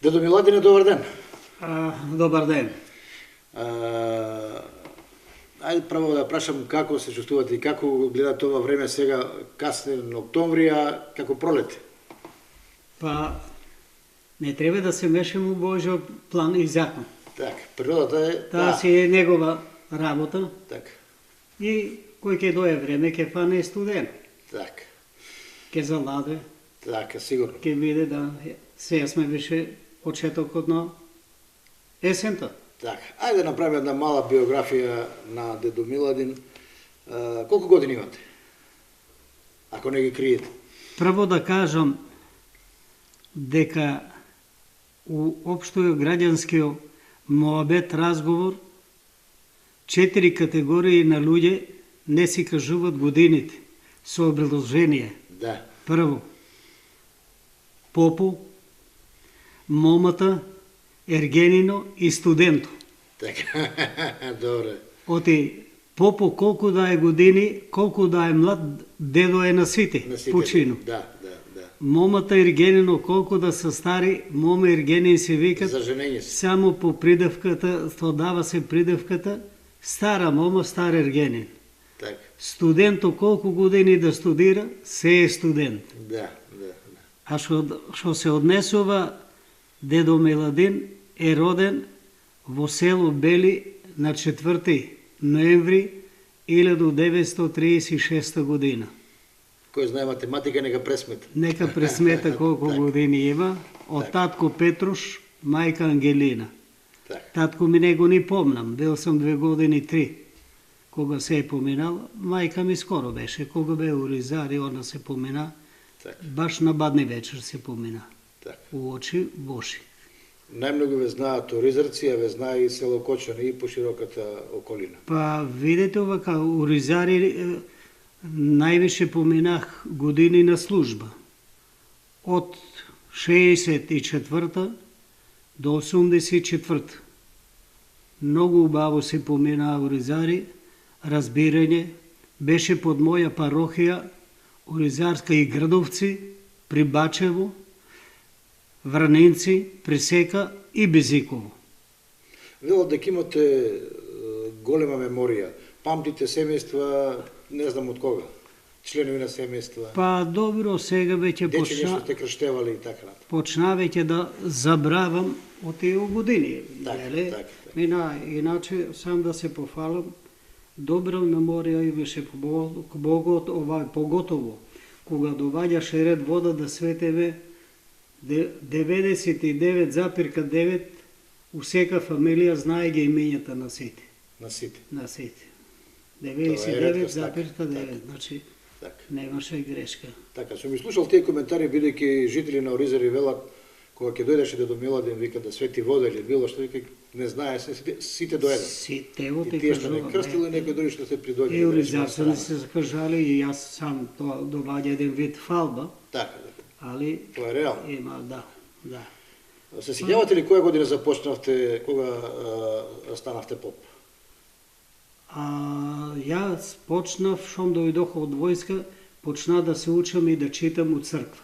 Дедо Миладине, добар ден. Добар ден. Ајде право да прашам како се чувствувате и како гледате ова време сега касен октомври, а како пролет? Па, не треба да се мешаме у Божјо план и закон. Так, природата е... Таа си е негова работа Так, и кој ќе дое време ќе фане студен, так, ќе заладе, така, сигурно. ќе биде да сега сме више почетокот на есента. Так, ајде да направиме една мала биографија на дедо Миладин. Колку години имате? Ако не ги криете. Прво да кажам дека у општој граѓанскиот моабет разговор 4 категории на луѓе не си кажуват годините со образложение. Да, Прво, попу, момата, ергенино и студенто. така, добре. Оти попу колку да е години, колку да е млад, дедо е на сите, На сите, почину. Да. Момата ергенино колку да са стари, мома ергенин се викат, За женење се. само по придавката, дава се придавката, стара мома, стар ергенин. Так, Студенто колку години да студира, се е студент. да. А што се однесува, дедо Миладин е роден во село Бели на 4 ноември 1936 година. Кој знае математика, нека пресмета. Нека пресмета колку години има. Од татко Петруш, мајка Ангелина. Так, Татко ми него ни помнам, бил сам 2 години 3. Кога се е поминала, мајка ми скоро беше, кога бе у Ризари, она се помина, так, баш на бадни вечер се помина. так. У очи Божи. Најмногу ве знаат Оризарци, а ве знае и село Кочани и по широката околина. Па видете овака, у Ризари највише поминах години на служба. Од 64 до 84. Многу убаво се поминаа у Ризари, разбирање, беше под моја парохија, Оризарска и Градовци, при Бачево, Вранинци, Пресека и Безиково. Велат дека имате голема меморија. Памтите семејства, не знам од кога. Членови на семејства. Па добро, сега веќе Дече нешто сте крштевали и така натаму. почна веќе да забравам од тие години. Так, нели? так. Иначе сам да се пофалам, добра меморија и беше Богот, поготово кога доаѓаше ред вода да светеме 99,9 у сека фамилија знае ги имењата на сите. На сите. На сите. Тоа е реткост, 99,9, значи Така. немаше грешка. Така, сум слушал тие коментари, бидејќи жители на Оризари велат, кога ќе дојдеше дедо Миладин, вика да свети вода или било што, вика, не знае, сите до еден. Сите И од тие што не крстиле, некој дори што се придојде. И Оризарци не се закажали и јас сам тоа доваѓа еден вид фалба, Така, али тоа е реално. има, да. Се сеќавате ли која година започнавте, кога станавте поп? Јас почнав, шом дојдох од војска, почна да се учам и да читам у црква.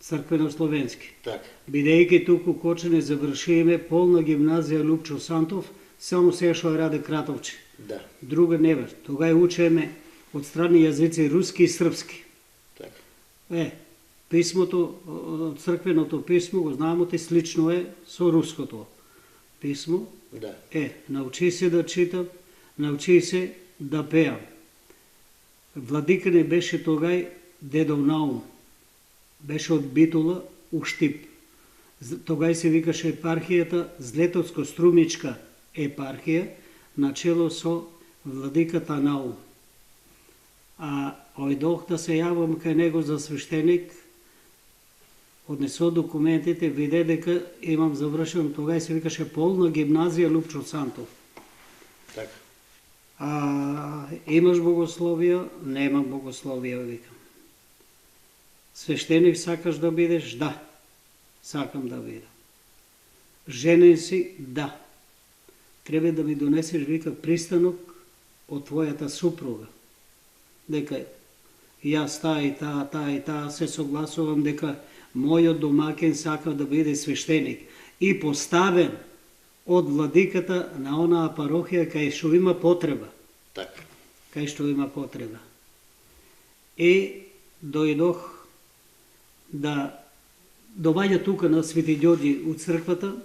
Црквено-словенски. Така. Бидејќи туку Кочане завршиме полна гимназија Лупчо Сантов, само се што е Раде Кратовче. Да. Друга не бе. Тога учеме од страни јазици руски и српски. Така. Писмото, црквеното писмо, го знаеме, слично е со руското писмо. Да. Научи се да читам, научи се да пеам. Владика не беше тогај дедов Наум. Беше од Битола у Штип. Тогај се викаше епархијата Злетовско-Струмичка епархија, начело со владиката Наум. Ојдох да се јавам кај него за свештеник, однесо документите, виде дека имам завршено, тогај се викаше полна гимназија Лупчо Сантов. Така. Имаш богословија? Немам богословија, викам. Свештеник сакаш да бидеш? Да. Сакам да бидам. Женен си? Да. Треба да ми донесеш, вика, пристанок од твојата супруга. Дека јас таа и таа се согласувам дека мојот домаќин сака да биде свештеник и поставен од владиката на онаа парохија кај што има потреба. Така. Кај што има потреба. И дојдох да доваѓа тука на Свети Ѓорѓи у црквата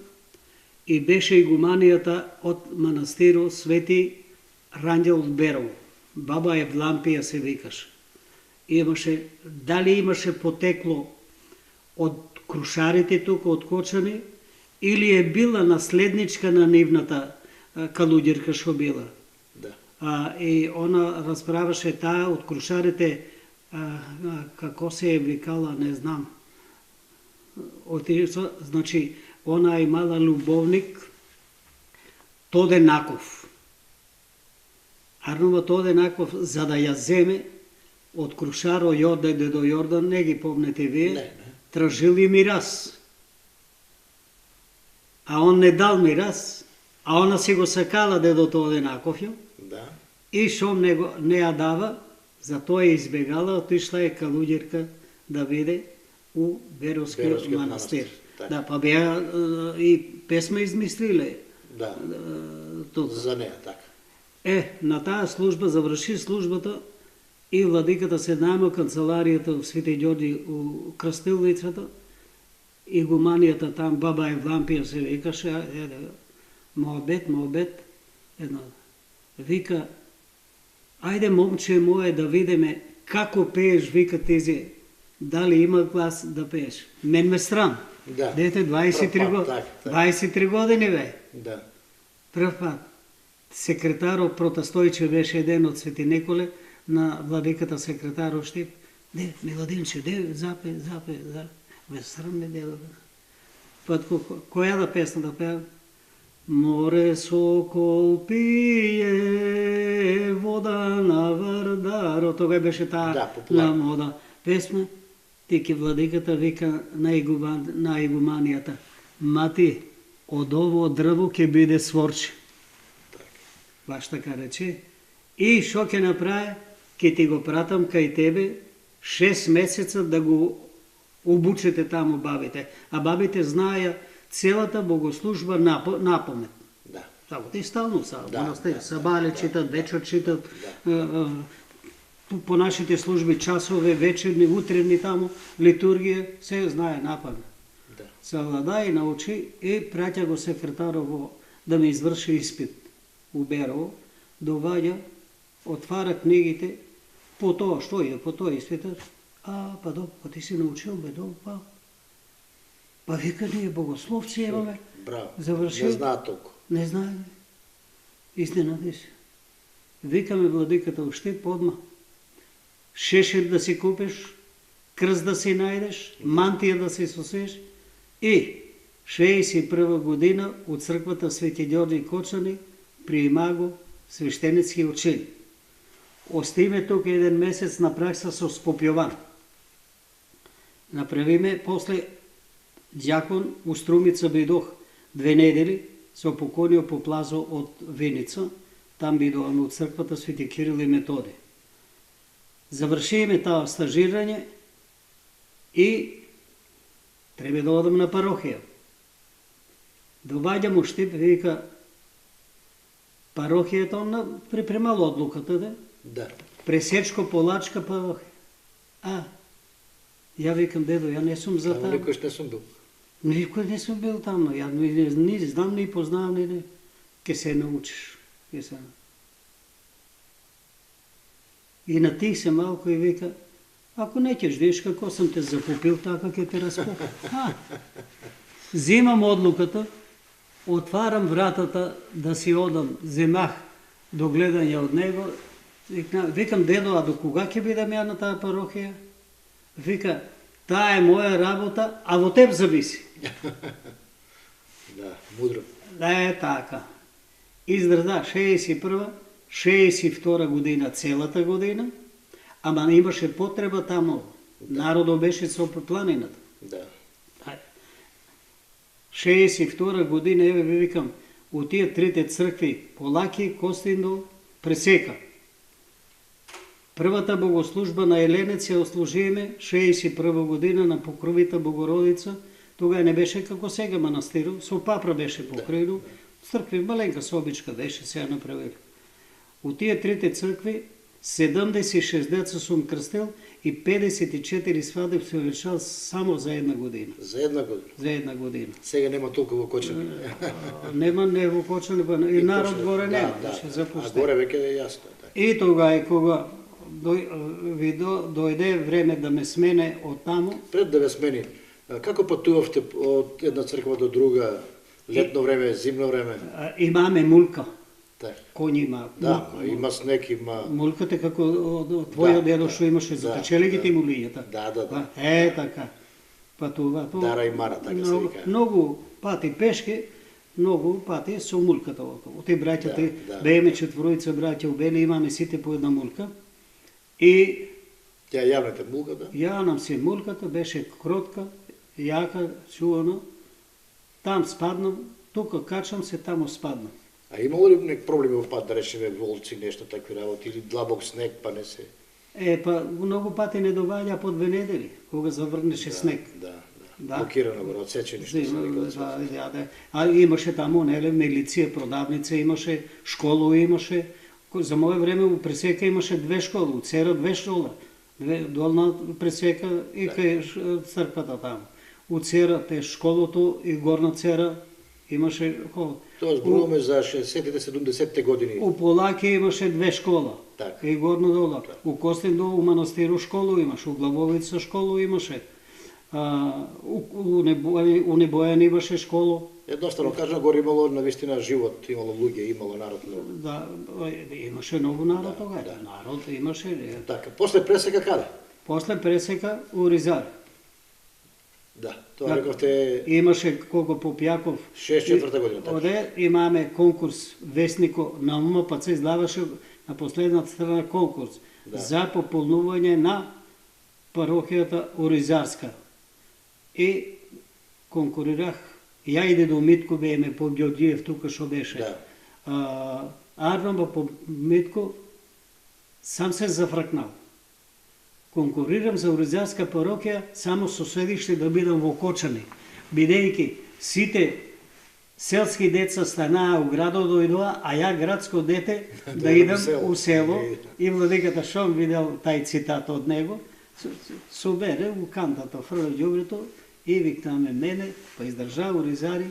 и беше игуманијата од манастирот Свети Ранѓел од Берово. Баба Евлампија се викаше. Дали имаше потекло од крушарите тука, од Кочани, или е била наследничка на нивната калуѓерка што била. Да. И она расправаше таа од крушарите, како се е викала, не знам. Значи, она имала любовник Тоденаков. Арнова Тоденаков, за да ја земе од крушаро Јордан до Јордан, не ги помнете вие, Не. тражили мирас. А он не дал мирас, а она си го сакала дедо Тоденаков, Да. и шом не ја дава, затоа е избегала, отишла е калуѓерка да биде у Беровскиот манастир. Да, па беа и песма измислиле. Да. Тука. За неа, така. На таа служба заврши службата и владиката се најма канцеларијата у Свети Ѓорѓи у крстилницата, игуманијата там, баба Евлампија се викаше, моабет, едно, вика, ајде момче мое да видиме како пееш, вика тези, дали има глас да пееш. Мен ме срам. Да. Дете 23 години бе. Да. Прв пат. Секретарот Протастојче беше еден од Свети Николе, на владиката секретарот Штип. Де, Миладинче, де, запе. Бе, срам ме дедо. Пат која да песна да пеа? Море сокол пие, вода на Вардаро. Тога беше таа на мода песма. Тики владиката вика на игуманијата, мати, од ово дрво ќе биде сворче. Баш така рече. И шо ќе направи? Ќе ти го пратам кај тебе 6 месеца да го обучете таму бабите. А бабите знаеја целата богослужба напомет. Да. Само ти стално са, сабале читат, вечер читат, по нашите служби часове, вечерни, утренни таму, литургија, се знае напамет. Да. Savlada и научи и праќа го секретарово да ми изврши испит у Берово, доваѓа, отвара книгите, по тоа што е, по тоа испиташ, па ти си научил, па вика ние богословци имаме, завршил. Не знаат толку. Не знае, изненади се. Викаме владиката уште подма, шешир да си купиш, крст да си најдеш, мантија да си сосеш и 61 година од црквата Свети Ѓорѓи Кочани приима го свештеницки учени. Остиме тука еден месец на пракса со Спопјован. Направиме после ѓакон у Струмица бидох 2 недели, со поконио по плазо од Виница, там бидуваме од црквата Свети Кирил и Методи. Завршиме таа стажирање и треба да одам на парохија. Доваѓам у Штип, вика, парохијата она припремала одлуката, да? Да. Пресечко-полачка парохија. Ја викам, дедо, ја не сум за таму. Никој не сум бил. Никој не сум бил таму, ја не знам, не познавам, не. Ке се научиш. И на тих се малко и вика, ако не ќеш видиш како сам те запопил, така ќе те распопил. Земам одлуката, отварам вратата да си одам, земах до гледање од него, викам, дедо, а до кога ќе бидам ја на таа парохија? Вика, таа е моја работа, а во теб зависи. Да, мудро. Да е така. Издржа 61 62 година, целата година, ама имаше потреба таму. Народот беше со планината. Да. 62 година, еве ви викам, у тие трите цркви, Полаки, Костиндол, пресека. Првата богослужба на Еленец ја ослужиме 61 година на Покровита Богородица. Тогава не беше како сега манастирот, со папра беше покриено. Цркви маленка собичка беше сега направили. У тие трите цркви 76 деца сум крстил и 54 свадеб се решал само за една година. За една година. За една година. Сега нема толку во Кочани. Нема не во Кочани, и народ горе нема, беше А запуштен. горе веќе е јасно. И тогава кога дојде време да ме смене од таму, Пред да ве смени, како патувавте од една црква до друга, летно време, зимно време? имаме мулка. Так. Коњ има. Да, има снег, има... Мулката како од твојот дедо што имаше за печелегите му лињата. Да. Така. Па това. Дара и Мара, така се вика. Многу пати пешки, многу пати со мулката околу. Те браќата, Да. бееме четворица браќа у Бели, имаме сите по една мулка. И Тя јавната мулка, да? ја нам се мулката, беше кротка, јака, чувана. Там спаднам, тука качам се, тамо спаднам. А имало ли нек проблеми во пат, да речеме волци, нешто такви работи, или длабок снег, па не се... Па многу пати не доваѓа под 2 недели, кога заврнеше снег. Да. Да. Блокирано горе, одсечени што се вика. Да. А имаше таму, неле, милиција, продавница имаше, школа имаше. За моје време у Пресека имаше 2 школи, у Цера 2 школа. Долна Пресека и кај црквата таму. У Цера те школото и горна Цера имаше школа. Тоа зборуваме за 60-те, 70-те години. У Полаке имаше 2 школа. Така. И горно дола. У Костиндо, у манастиру школу имаше, у Главовица школу имаше. У Небојан имаше школу. Едноставно кажано, горе имало навистина живот, имало луѓе, имало народ многу. Да, имаше многу народ тогава. Народ имаше. Така, после пресека каде? После пресека у Ризар. Да, тоа рековте Имаше колко Попјаков. 64-та година, така. Оде имаме конкурс вестнико на МПЦ, издаваше на последната страна конкурс за пополнување на парохијата Оризарска. И конкурирах, ја иде до Митко, бееме по Ѓорѓиев тука што беше. Да. Арнова по Митко, сам се зафркнал. Конкурирам за Оризарска парокија само со седиште да бидам во Кочани, бидејќи сите селски деца станаа у градот дојдоа, а ја градско дете да идам у село. И владиката шом видел тај цитат од него, собере у кантата, фрла ѓубрето и викнаме мене, па издржа у Ризари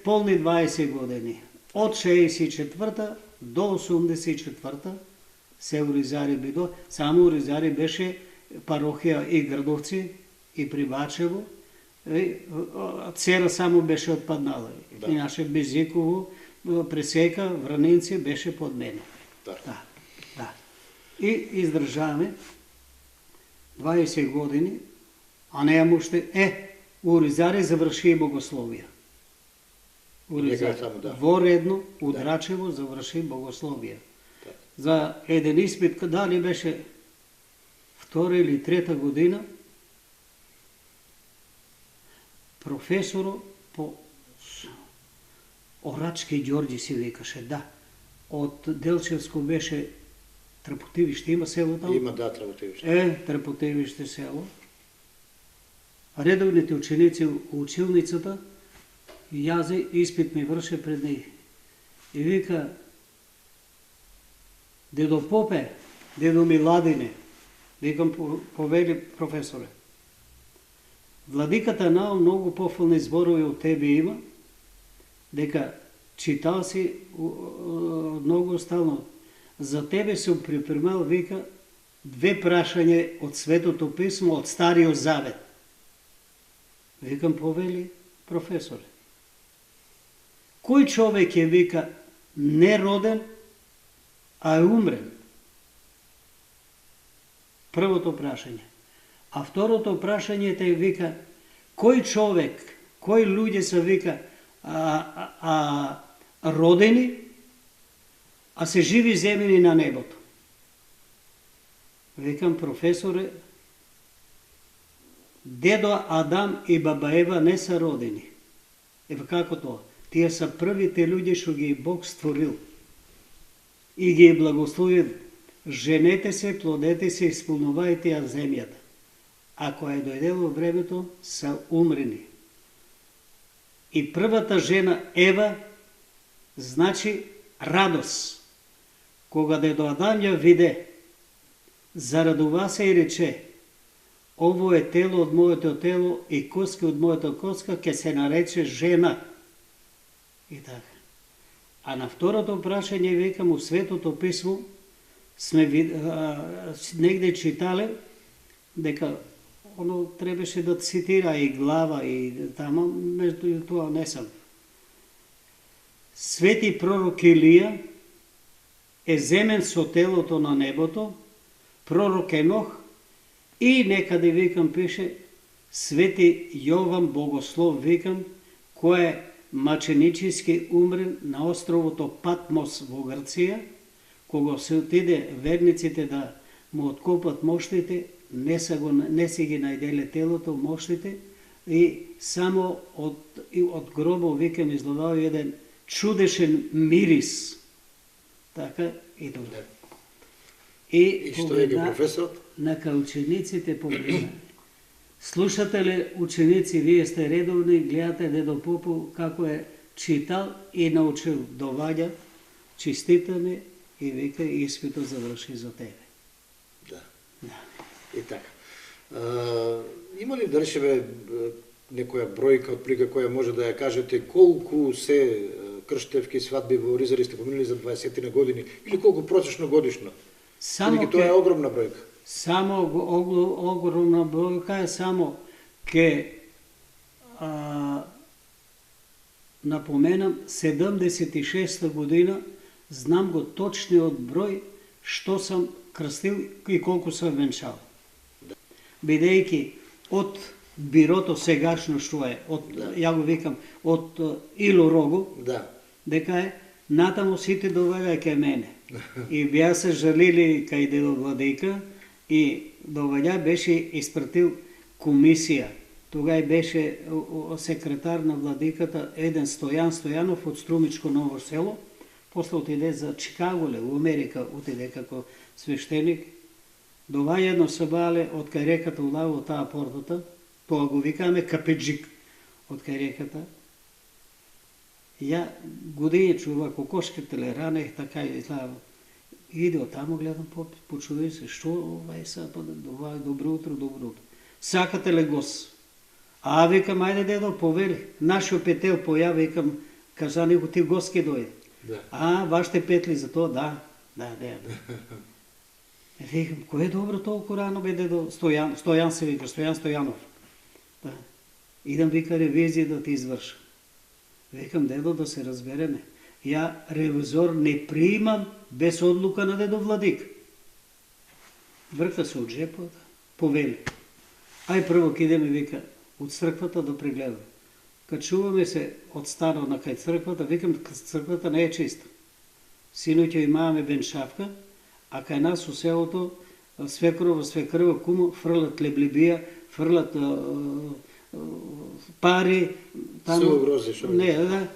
полни 20 години. Од 64-та до 84-та се у Ризари бидо, само у Ризари беше парохија и Градовци, и Прибачево, Цера само беше отпаднала. Иначе Безиково, Пресека, Вранинци беше под мене. Да. И издржаме 20 години, а не му ще... у Ризари заврши и богословија. У Ризари. Во Редно, у Драчево заврши богословија. За еден испит, дали беше 2 или 3 година, професоро по Орачки Ѓорѓи се викаше, да. Од Делчевско беше Трапотивиште, има село таму? Има, да, Трапотивиште. Трапотивиште село. Редовните ученици у училницата, јазе испит ми врше пред неј. И вика, дедо Попе, дедо Миладине, викам, повели професоре, владиката Наум многу пофални зборови од тебе има, дека читал си многу стално. За тебе сум припремал, вика, 2 прашања од Светото писмо, од Стариот Завет. Викам, повели професоре. Кој човек е, вика, не роден, а е умрен? Првото прашање. А второто прашање те вика, кој човек, кои луѓе се, вика, родени, а се живи земени на небото? Викам, професоре, дедо Адам и баба Ева не са родени. Ева како тоа? Тие са првите луѓе што ги Бог створил и ги благословил женете се, плодете се, изпълнувајте ја земјата. Ако е дојдело времето, са умрени. И првата жена Ева значи радост. Кога дедо Адам ја виде, зарадува се и рече: ово е тело од моето тело и коска од моето коска, ќе се нарече жена. И така. А на второто прашање, викам, у Светото писмо сме негде читале дека оно требаше да цитира и глава и тамо, меѓу тоа не сам. Свети пророк Илија е земен со телото на небото, пророк Енох и некаде, викам, пише Свети Јован Богослов, викам, кој е маченически умрен на островото Патмос во Грција, кога се отиде верниците да му откопат моштите, не си ги најделе телото, моштите, и само од гробов, викам, изгледал еден чудешен мирис. Така и добре. И што е професорот? Нака учениците погледна. Слушате ли, ученици, вие сте редовни, гледате дедо Попов како е читал и научил, доваѓа, честитаме и вика, испитот заврши за тебе. Да. И така. Има ли да речеме некоја бројка од прика која може да ја кажете колку се крштевки, свадби во Оризари сте поминали за 20 на години или колку просечно годишно? Само тоа е огромна бројка. Само огромна бројка е, само ке напоменам 76 година, знам го точниот број што сам крстил и колку сам венчал. Бидејќи од бирото сегашно што е, ја го викам, од Ило Рогу, дека е, натаму сите доваѓаја кај мене. И беа се жалили кај дедо Владика и доваѓа, беше испратил комисија. Тогава беше секретар на владиката еден Стојан Стојанов од Струмичко Ново село, после отиде за Чикаго, у Америка отиде како свештеник. Доваѓа едно сабале од кај реката улаво таа портата, тоа го викаме капеджик од кај реката. Ја години чува кокошките ле ранех, така и излава. Иде отамо, гледам, почуди се, што овај са, добро утро, добро утро. Сакате ли гос? А викам, ајде дедо, повели. Нашиот петел појави, викам, кажа него ти гост ке дојде. А, вашите петли за тоа, да. Викам, кој е добро толку рано бе дедо? Стојан се вика, Стојан Стојанов. Идам, вика, ревизија да ти извршам. Викам, дедо, да се разбереме. Ја ревизор не приимам без одлука на дедо Владик. Врка се од джепот, повели. Ај прво ке идеме, вика, од црквата да прегледаме. Качуваме се од старо на кај црквата, викам, црквата не е чиста. Синоќа имаме веншавка, а кај нас у селото свекрова, свекрва, кумо, фрлат леблибија, фрлат пари. Не,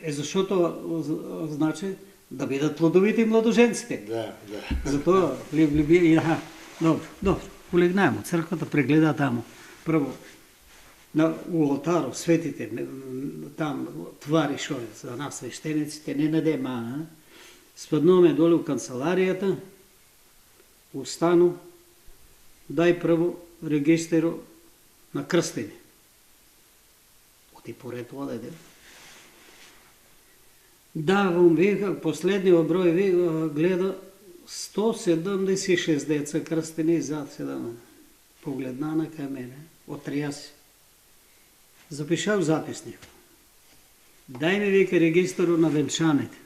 зашото значи да бидат плодовити младоженците. Затоа леблибија, добро, улегнаемо, црквата прегледа тамо. Прво, у олтарот, светите, там твари шо е за нас свештениците, не наде мана. Спаднуваме доле у канцеларијата, устану, дај прво регистеро на крстени. Оти поред одеде. Давам, вика, последниот број гледа 176 деца крстени зад седана. Погледнана кај мене, од 30. Запишав записник. Дај ми, вика, регистеро на венчаните.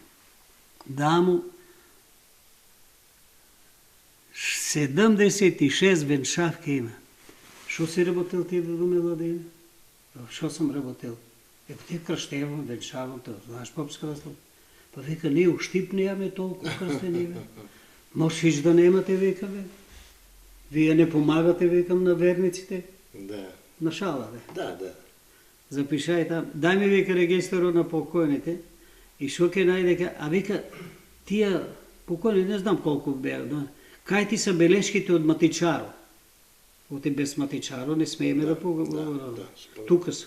Даму 76 венчавки има. Шо си работил ти до Меладина? Шо сам работил? Ти крштевам, венчавам, знаеш попска разлога? Па вика, ние у Штип неаме толку крстени, бе. Можеш да немате, вика, бе. Вие не помагате, викам, на верниците? На шала, бе. Да. Запишај там. Дај ми, вика, регистерот на покојните и шо ке најде, а вика, тие колко не знам колко беа. Кај ти са белешките од Матичаро? Оти без Матичаро не смееме да поговораме. Тука са.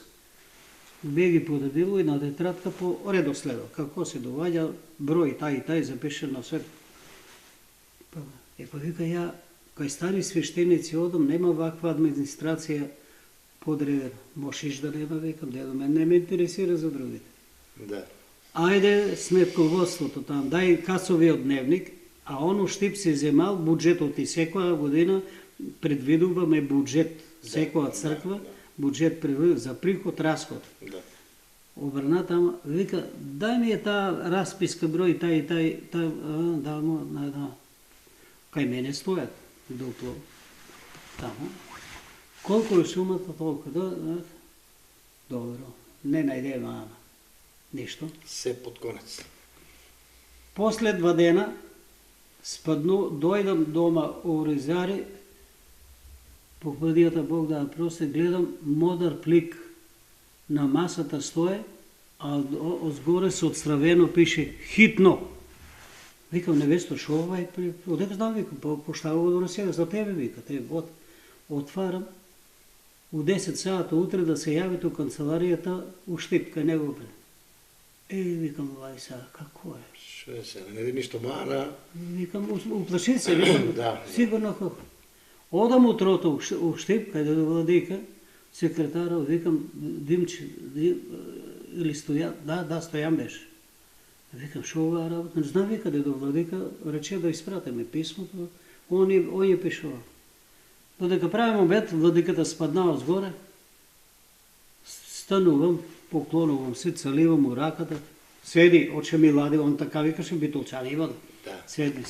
Бе ги подадило и на тетрадка по редоследо. Како се доваѓа број тај и тај запишен на свет. Па вика ја, кај стари свештеници одам, нема ваква администрација подредена. Можеш да нема, викам, дедо, мен не ме интересира за другите. Да. Ајде сметководството там, дај касовиот дневник, а оно Штип се земал буџетот и секоја година предвидуваме буџет, секоја црква, буџет за приход, расход. Да. Обрна тама, вика, дај ми е таа расписка број, тај, да. Кај мене стојат, дупло, тамо. Колко е сумата, толку, да, добро, не најдеме, ама, ништо. Се под конец. После 2 дена, дојдам дома у Ризари, по пътията Бог да прости, гледам модар плик на масата стое, а отгоре се отстравено пише хитно. Викам, невесто, шо овај? Одека знам, викам, пошта го донесе за тебе, вика, вот. Отварам, у 10 сата утре да се јавите у канцеларијата у Штип, кај него. Викам, овај сега, како е? Шо е сега, не види ништо мана? Викам, уплаши се, викам, сигурно како. Одам утрото у Штип, кај до владика, секретарот, викам, Димче, или Стојан, да, Стојан беше. Викам, шо ова работа? Не знам, вика, до владика, рече да испратиме писмото, он ја пишува. Додека правим обед, владиката спаднава сгоре, станувам, поклонувам се, целивам му раката, седи, оче ми лади, он така викаше, битолчани има. Да. Седни.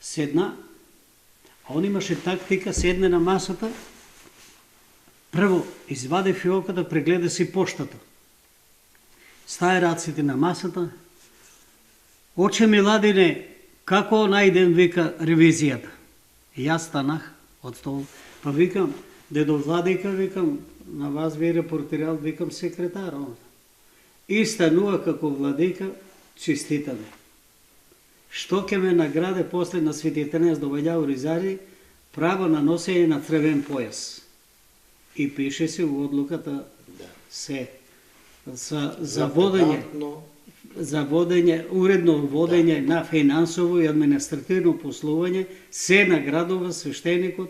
Седна, а он имаше тактика, седне на масата, прво изваде фиоката, прегледа си поштата. Стае раците на масата, оче ми ладине, како најден, вика, ревизијата. И јас станах од стол, па викам, дедо владика, викам, на вас ви репортирал, викам, секретар. И станува како владика, чиститаме. Што ќе ме награде после на светитенес довеѓа у Ризари, право на носење на црвен појас. И пише се у одлуката се за водење, уредно водење на финансово и административно послување, се наградува свештеникот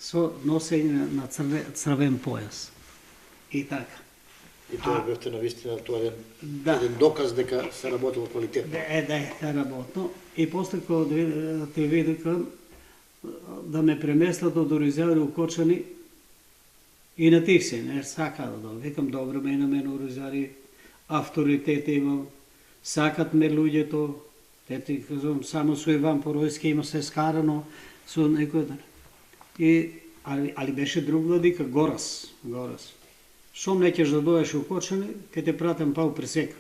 со носење на црвен појас. И така. И тоа бевте навистина тоа еден доказ дека се работило квалитетно. Да, работно. И после кога те видикам да ме преместат од Оризари у Кочани, и на тих се, не сака да дойдам. Викам, добро ме на мен у Оризари, авторитет имам, сакат ме луѓето, те ти кажувам, само со Иван Поројски има се скарано, со некој. Али беше друг владика, Горас. Шом не ќеш да дојдеш у Кочани, ке те пратам па у Пресека.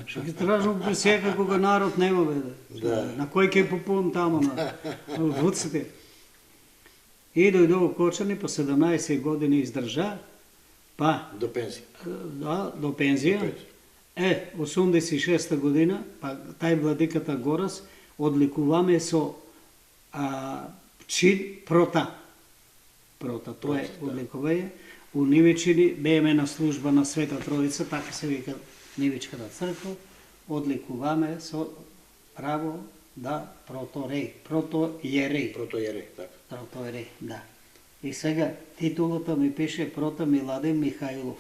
Што ќе тражам у Пресека кога народ нема бе. На кој ќе попувам тамо на вуците. И дојде у Кочани, па 17 години издржа, па... До пензија. Да, до пензија. 86 година, па тај владиката Горас, одликуваме со чин прота. Тоа е одликување. У Нивичини бееме на служба на Света Троица, така се вика Нивичката црква, одликуваме со право да протојерей, така. Да. И сега титулата ми пише Прота Миладен Михајлов.